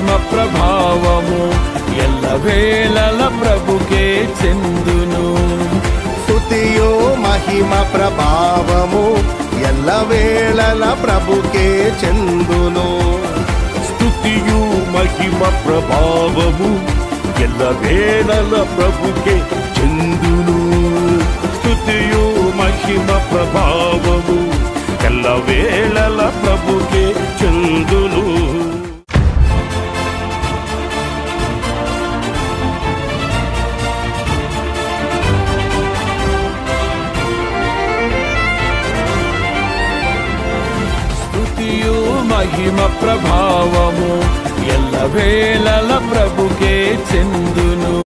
మహిమ ప్రభావము ఎల్లవేళల ప్రభుకే చెందును. స్తుతియు మహిమ ప్రభావము ఎల్లవేళల ప్రభుకే చెందును. స్తుతియు మహిమ ప్రభావము ఎల్లవేళల ప్రభుకే చెందును. స్తుతియు మహిమ ప్రభావము ఎల్లవేళల ప్రభుకే చెందును. స్తుతియు మహిమ ప్రభావము ఎల్లవేళల ప్రభుకే చెందును.